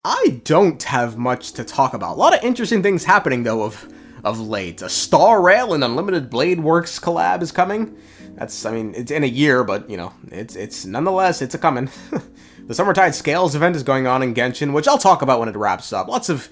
I don't have much to talk about. A lot of interesting things happening, though, of late. A Star Rail and Unlimited Blade Works collab is coming. I mean, it's in a year, but, you know, it's nonetheless, it's a-coming. The Summertide Scales event is going on in Genshin, which I'll talk about when it wraps up. Lots of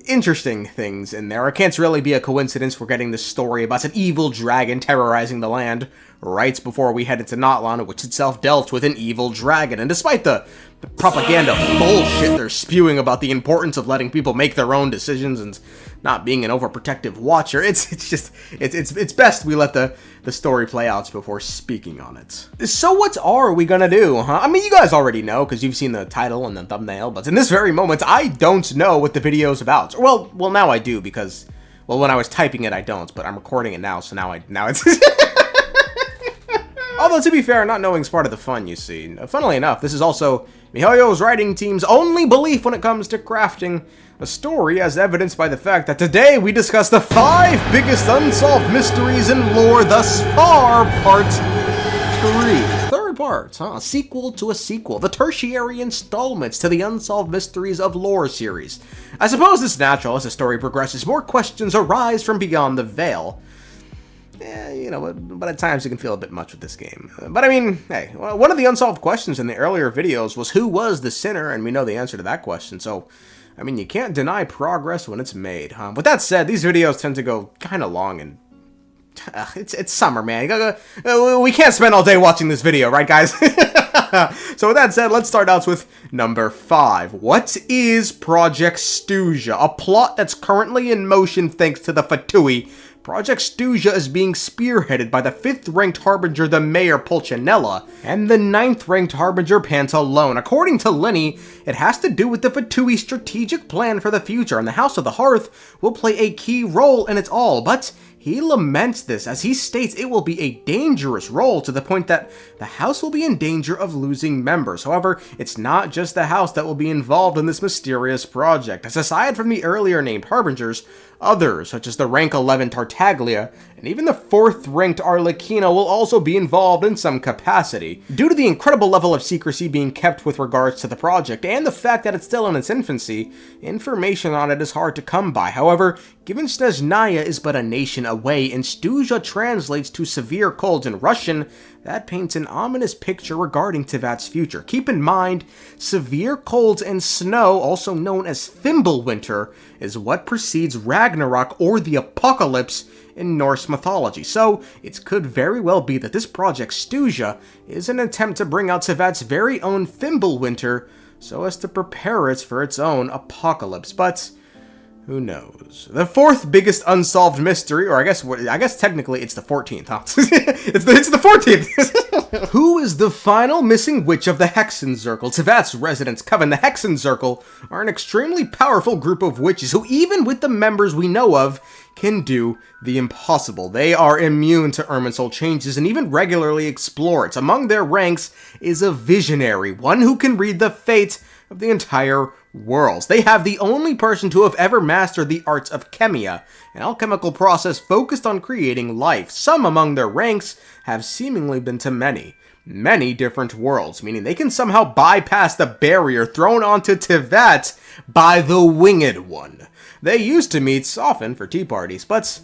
interesting things in there. It can't really be a coincidence we're getting this story about an evil dragon terrorizing the land right before we head into Natlan, which itself dealt with an evil dragon. And despite the propaganda bullshit they're spewing about the importance of letting people make their own decisions and not being an overprotective watcher, it's best we let the story play out before speaking on it. So what are we gonna do, huh? I mean, you guys already know because you've seen the title and the thumbnail, but in this very moment, I don't know what the video's about. Well, now I do because, well, when I was typing it, I don't, but I'm recording it now, so now it's... Although, to be fair, not knowing is part of the fun, you see. Funnily enough, this is also miHoYo's writing team's only belief when it comes to crafting a story, as evidenced by the fact that today we discuss the 5 biggest unsolved mysteries in lore thus far, part 3. Third part, huh? A sequel to a sequel. The tertiary installments to the Unsolved Mysteries of Lore series. I suppose it's natural as the story progresses, more questions arise from beyond the veil. Yeah, you know, but at times it can feel a bit much with this game. But I mean, hey, one of the unsolved questions in the earlier videos was who was the sinner, and we know the answer to that question, so, I mean, you can't deny progress when it's made, huh? With that said, these videos tend to go kind of long, and it's summer, man. We can't spend all day watching this video, right, guys? So with that said, let's start out with number 5. What is Project Stuzha? A plot that's currently in motion thanks to the Fatui. Project Stuzha is being spearheaded by the 5th-ranked Harbinger, the Mayor Pulcinella, and the 9th-ranked Harbinger Pantalone. According to Lenny, it has to do with the Fatui strategic plan for the future, and the House of the Hearth will play a key role in it all, but he laments this, as he states it will be a dangerous role to the point that the House will be in danger of losing members. However, it's not just the House that will be involved in this mysterious project, as aside from the earlier named Harbingers, others, such as the rank 11 Tartaglia, and even the 4th-ranked Arlecchino will also be involved in some capacity. Due to the incredible level of secrecy being kept with regards to the project, and the fact that it's still in its infancy, information on it is hard to come by. However, given Snezhnaya is but a nation away, and Stuzha translates to severe cold in Russian, that paints an ominous picture regarding Teyvat's future. Keep in mind, severe colds and snow, also known as Fimbulwinter, is what precedes Ragnarok or the Apocalypse in Norse mythology. So, it could very well be that this Project Stuzha is an attempt to bring out Teyvat's very own Fimbulwinter so as to prepare it for its own apocalypse. But who knows? The 4th biggest unsolved mystery, or I guess technically it's the 14th, huh? it's the 14th! Who is the final missing witch of the Hexenzirkel? Teyvat's residents coven the Hexenzirkel are an extremely powerful group of witches who, even with the members we know of, can do the impossible. They are immune to Irminsul changes and even regularly explore it. Among their ranks is a visionary, one who can read the fate of the entire worlds. They have the only person to have ever mastered the arts of chemia, an alchemical process focused on creating life. Some among their ranks have seemingly been to many different worlds, meaning they can somehow bypass the barrier thrown onto Teyvat by the Winged One. They used to meet often for tea parties, but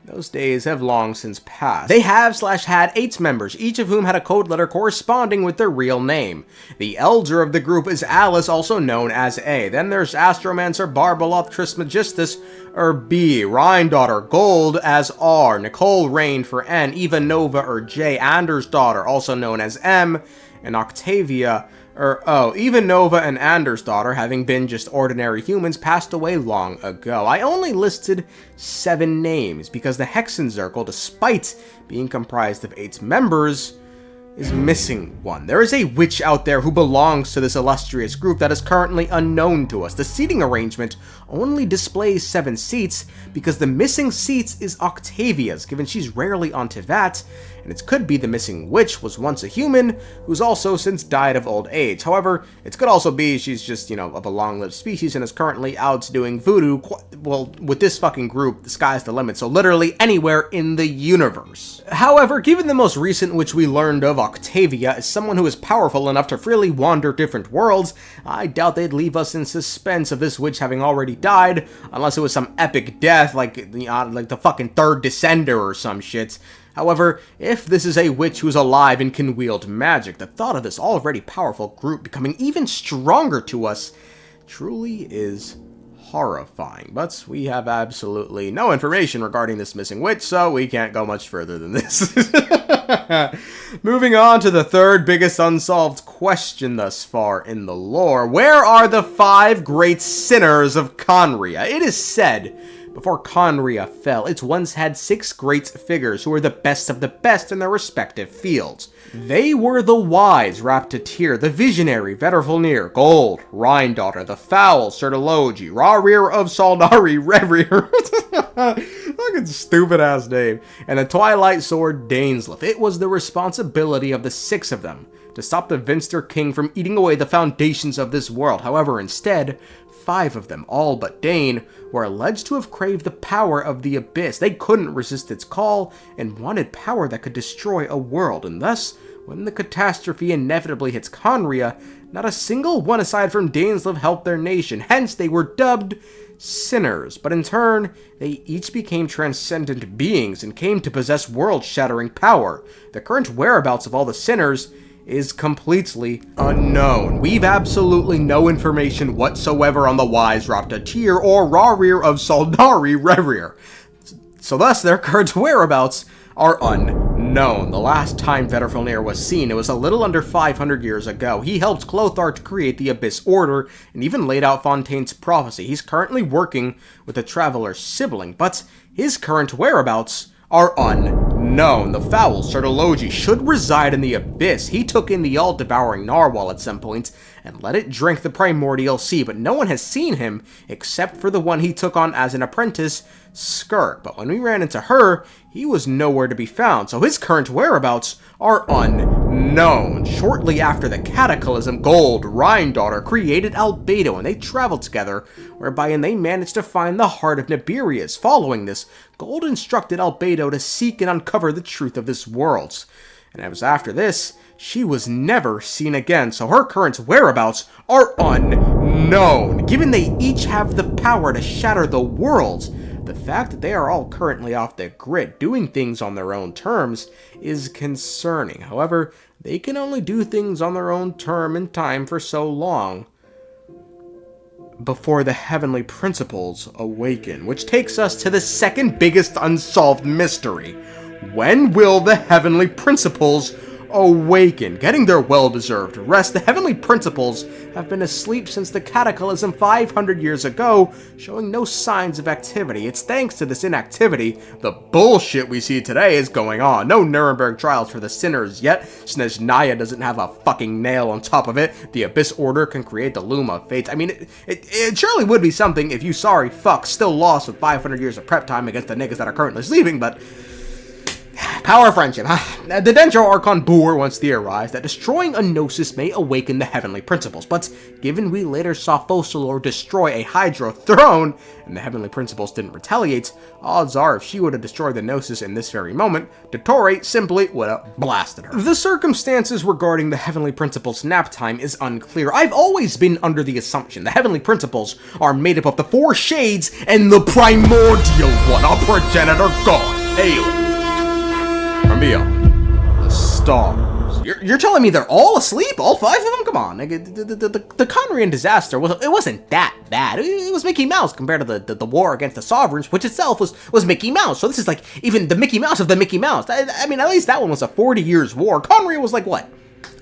those days have long since passed. They have/had 8 members, each of whom had a code letter corresponding with their real name. The elder of the group is Alice, also known as A. Then there's Astromancer Barbaloth Trismegistus, or B. Rhine-daughter Gold as R. Nicole Rain for N. Eva Nova, or J. Anders' daughter, also known as M. And Octavia, or O. Eva Nova and Anders' daughter, having been just ordinary humans, passed away long ago. I only listed 7 names because the Hexenzirkel, despite being comprised of 8 members, is missing one. There is a witch out there who belongs to this illustrious group that is currently unknown to us. The seating arrangement only displays 7 seats because the missing seats is Octavia's, given she's rarely on Teyvat, and it could be the missing witch was once a human who's also since died of old age. However, it could also be she's just, you know, of a long-lived species and is currently out doing voodoo. Well, with this fucking group, the sky's the limit, so literally anywhere in the universe. However, given the most recent witch we learned of, Octavia is someone who is powerful enough to freely wander different worlds, I doubt they'd leave us in suspense of this witch having already died, unless it was some epic death like the fucking third Descender or some shit. However, if this is a witch who's alive and can wield magic, the thought of this already powerful group becoming even stronger to us truly is horrifying. But we have absolutely no information regarding this missing witch, so we can't go much further than this. Moving on to the third biggest unsolved question thus far in the lore. Where are the 5 great sinners of Khaenri'ah? It is said, before Khaenri'ah fell, it once had 6 great figures who were the best of the best in their respective fields. They were the wise Raptatir, the visionary Vedrfolnir, Gold, Rhindaughter, the foul Sertologi, Rarir of Saldari, Revrir, fucking stupid ass name, and the Twilight Sword Dainslef. It was the responsibility of the 6 of them to stop the Vinster King from eating away the foundations of this world. However, instead, 5 of them, all but Dane, were alleged to have craved the power of the Abyss. They couldn't resist its call, and wanted power that could destroy a world, and thus, when the catastrophe inevitably hits Khaenri'ah, not a single one aside from Dainslef helped their nation. Hence, they were dubbed sinners, but in turn, they each became transcendent beings and came to possess world-shattering power. The current whereabouts of all the sinners is completely unknown. We've absolutely no information whatsoever on the wise Raptatir or Rarir of Saldari Revrir. So thus, their current whereabouts are unknown. The last time Vedrfolnir was seen, it was a little under 500 years ago. He helped Clothar to create the Abyss Order, and even laid out Fontaine's prophecy. He's currently working with the Traveler's sibling, but his current whereabouts are unknown. The foul Sertologi should reside in the Abyss. He took in the all-devouring narwhal at some point, and let it drink the primordial sea, but no one has seen him, except for the one he took on as an apprentice, Skirk. But when we ran into her, he was nowhere to be found, so his current whereabouts are unknown. Shortly after the Cataclysm, Gold, Rhindaughter, created Albedo, and they traveled together, whereby they managed to find the heart of Nibirius. Following this, Gold instructed Albedo to seek and uncover the truth of this world. And it was after this, she was never seen again, so her current whereabouts are unknown. Given they each have the power to shatter the world, the fact that they are all currently off the grid, doing things on their own terms, is concerning. However, they can only do things on their own term and time for so long before the heavenly principles awaken, which takes us to the second biggest unsolved mystery. When will the heavenly principles awaken? Getting their well-deserved rest, the heavenly principles have been asleep since the Cataclysm 500 years ago, showing no signs of activity. It's thanks to this inactivity the bullshit we see today is going on. No Nuremberg trials for the sinners yet. Snezhnaya doesn't have a fucking nail on top of it. The Abyss Order can create the Loom of Fates. I mean, it surely would be something if you sorry fucks still lost with 500 years of prep time against the niggas that are currently sleeping, but power of friendship, huh? The Dendro Archon Boer once theorized that destroying a Gnosis may awaken the heavenly principles, but given we later saw Focalor destroy a Hydro throne, and the heavenly principles didn't retaliate, odds are if she would have destroyed the Gnosis in this very moment, Dottore simply would have blasted her. The circumstances regarding the heavenly principles' nap time is unclear. I've always been under the assumption the heavenly principles are made up of the 4 shades and the primordial one, our progenitor god, hailing from beyond the stars. You're telling me they're all asleep? All 5 of them? Come on. The Khaenri'ah disaster, it wasn't that bad. It was Mickey Mouse compared to the war against the Sovereigns, which itself was Mickey Mouse. So this is like even the Mickey Mouse of the Mickey Mouse. I mean, at least that one was a 40 years war. Khaenri'ah was like, what?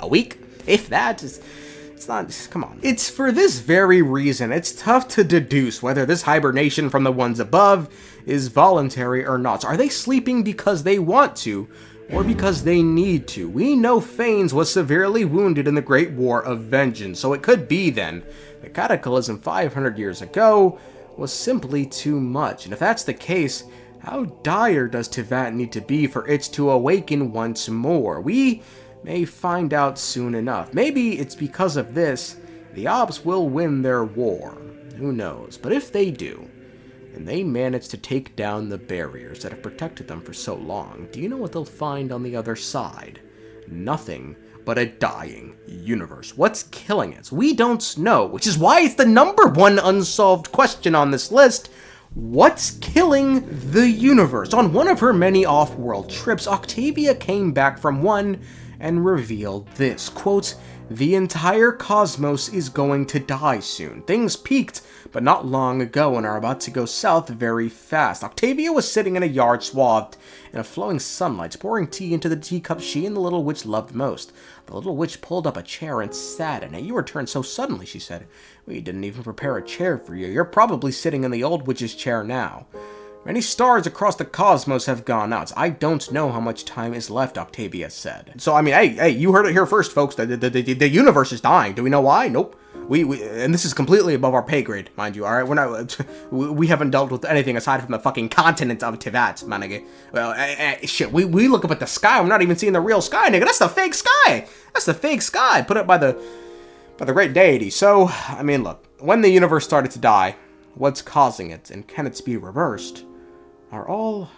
A week? If that? It's not, come on. It's for this very reason, it's tough to deduce whether this hibernation from the ones above is voluntary or not. So are they sleeping because they want to, or because they need to? We know Phanes was severely wounded in the Great War of Vengeance, so it could be then the Cataclysm 500 years ago was simply too much. And if that's the case, how dire does Teyvat need to be for it to awaken once more? We may find out soon enough. Maybe it's because of this, the Ops will win their war. Who knows? But if they do, and they manage to take down the barriers that have protected them for so long, do you know what they'll find on the other side? Nothing but a dying universe. What's killing it? We don't know, which is why it's the #1 unsolved question on this list. What's killing the universe? On one of her many off-world trips, Octavia came back from one and revealed this, quote, "The entire cosmos is going to die soon. Things peaked, but not long ago, and are about to go south very fast." Octavia was sitting in a yard swathed in a flowing sunlight, pouring tea into the teacup she and the little witch loved most. The little witch pulled up a chair and sat in it. "You returned so suddenly," she said. "We didn't even prepare a chair for you. You're probably sitting in the old witch's chair now. Many stars across the cosmos have gone out. I don't know how much time is left," Octavia said. So, I mean, hey, you heard it here first, folks. The universe is dying. Do we know why? Nope. And this is completely above our pay grade, mind you, alright? We're not, we haven't dealt with anything aside from the fucking continent of teyvats, man, nigga. Well, shit, we look up at the sky, we're not even seeing the real sky, nigga. That's the fake sky! That's the fake sky, put up by the great deity. So, I mean, look, when the universe started to die, what's causing it, and can it be reversed, are all